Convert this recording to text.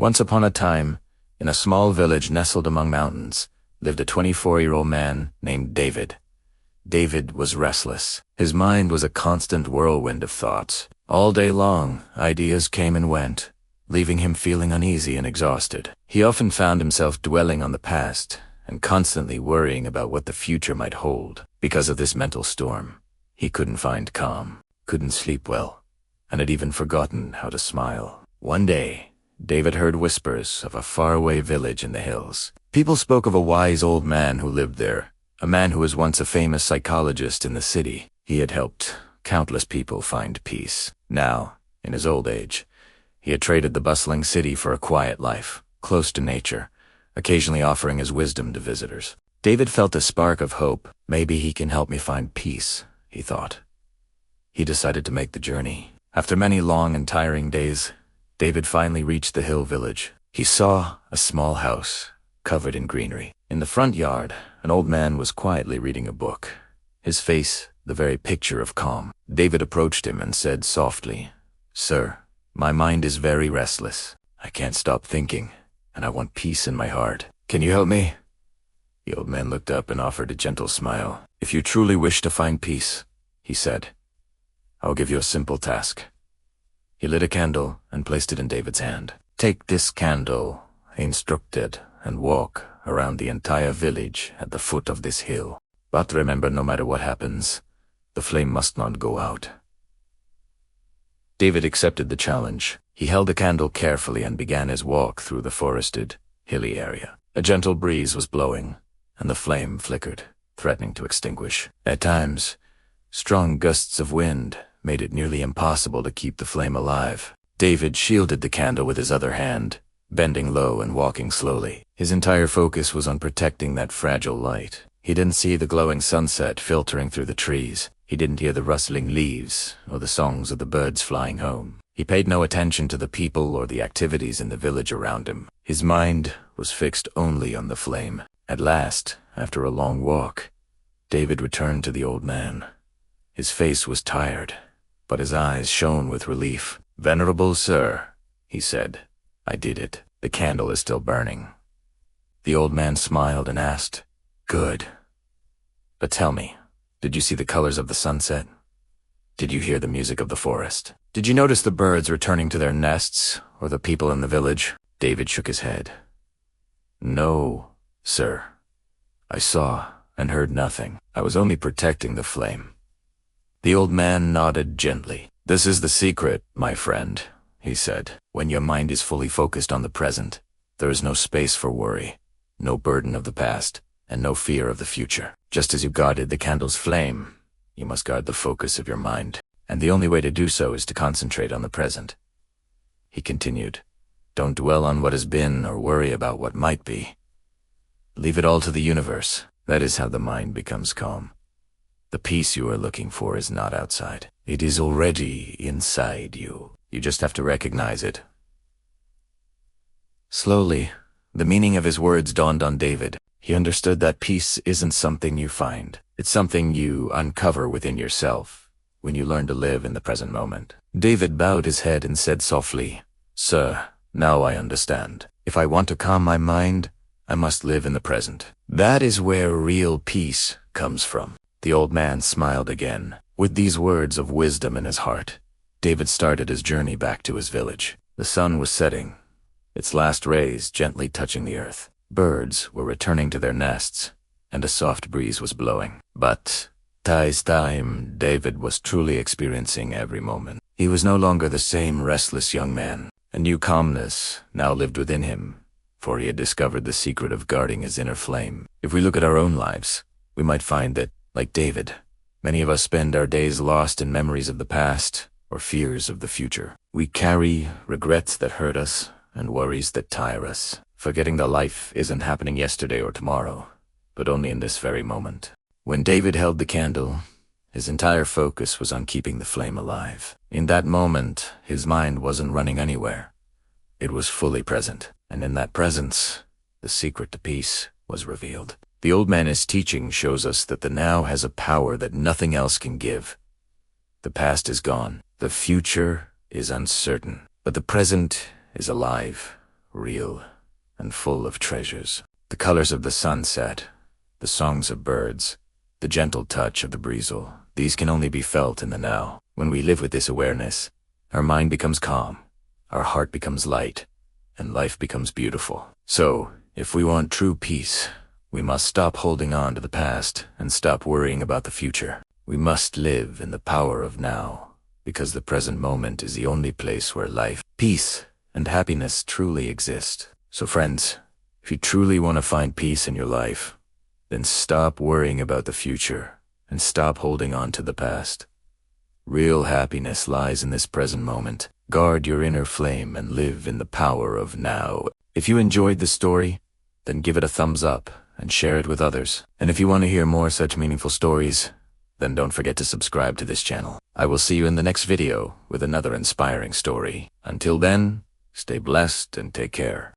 Once upon a time, in a small village nestled among mountains, lived a 24-year-old man named David. David was restless. His mind was a constant whirlwind of thoughts. All day long, ideas came and went, leaving him feeling uneasy and exhausted. He often found himself dwelling on the past and constantly worrying about what the future might hold. Because of this mental storm, he couldn't find calm, couldn't sleep well, and had even forgotten how to smile. One day, David heard whispers of a faraway village in the hills. People spoke of a wise old man who lived there, a man who was once a famous psychologist in the city. He had helped countless people find peace. Now, in his old age, he had traded the bustling city for a quiet life, close to nature, occasionally offering his wisdom to visitors. David felt a spark of hope. Maybe he can help me find peace, he thought. He decided to make the journey. After many long and tiring days, David finally reached the hill village. He saw a small house, covered in greenery. In the front yard, an old man was quietly reading a book, his face the very picture of calm. David approached him and said softly, "Sir, my mind is very restless. I can't stop thinking, and I want peace in my heart. Can you help me?" The old man looked up and offered a gentle smile. "If you truly wish to find peace," he said, "I'll give you a simple task." He lit a candle and placed it in David's hand. "Take this candle," he instructed, "and walk around the entire village at the foot of this hill. But remember, no matter what happens, the flame must not go out." David accepted the challenge. He held the candle carefully and began his walk through the forested, hilly area. A gentle breeze was blowing, and the flame flickered, threatening to extinguish. At times, strong gusts of wind made it nearly impossible to keep the flame alive. David shielded the candle with his other hand, bending low and walking slowly. His entire focus was on protecting that fragile light. He didn't see the glowing sunset filtering through the trees. He didn't hear the rustling leaves or the songs of the birds flying home. He paid no attention to the people or the activities in the village around him. His mind was fixed only on the flame. At last, after a long walk, David returned to the old man. His face was tired, but his eyes shone with relief. "Venerable sir," he said, "I did it. The candle is still burning." The old man smiled and asked, "Good. But tell me, did you see the colors of the sunset? Did you hear the music of the forest? Did you notice the birds returning to their nests or the people in the village?" David shook his head. "No, sir. I saw and heard nothing. I was only protecting the flame." The old man nodded gently. "This is the secret, my friend," he said. "When your mind is fully focused on the present, there is no space for worry, no burden of the past, and no fear of the future. Just as you guarded the candle's flame, you must guard the focus of your mind. And the only way to do so is to concentrate on the present." He continued, "Don't dwell on what has been or worry about what might be. Leave it all to the universe. That is how the mind becomes calm. The peace you are looking for is not outside. It is already inside you. You just have to recognize it." Slowly, the meaning of his words dawned on David. He understood that peace isn't something you find. It's something you uncover within yourself when you learn to live in the present moment. David bowed his head and said softly, "Sir, now I understand. If I want to calm my mind, I must live in the present. That is where real peace comes from." The old man smiled again. With these words of wisdom in his heart, David started his journey back to his village. The sun was setting, its last rays gently touching the earth. Birds were returning to their nests, and a soft breeze was blowing. But this time, David was truly experiencing every moment. He was no longer the same restless young man. A new calmness now lived within him, for he had discovered the secret of guarding his inner flame. If we look at our own lives, we might find that, like David, many of us spend our days lost in memories of the past or fears of the future. We carry regrets that hurt us and worries that tire us, forgetting that life isn't happening yesterday or tomorrow, but only in this very moment. When David held the candle, his entire focus was on keeping the flame alive. In that moment, his mind wasn't running anywhere. It was fully present, and in that presence, the secret to peace was revealed. The old man's teaching shows us that the now has a power that nothing else can give. The past is gone, the future is uncertain, but the present is alive, real, and full of treasures. The colors of the sunset, the songs of birds, the gentle touch of the breezel, these can only be felt in the now. When we live with this awareness, our mind becomes calm, our heart becomes light, and life becomes beautiful. So, if we want true peace, we must stop holding on to the past and stop worrying about the future. We must live in the power of now, because the present moment is the only place where life, peace, and happiness truly exist. So friends, if you truly want to find peace in your life, then stop worrying about the future and stop holding on to the past. Real happiness lies in this present moment. Guard your inner flame and live in the power of now. If you enjoyed the story, then give it a thumbs up and share it with others. And if you want to hear more such meaningful stories, then don't forget to subscribe to this channel. I will see you in the next video with another inspiring story. Until then, stay blessed and take care.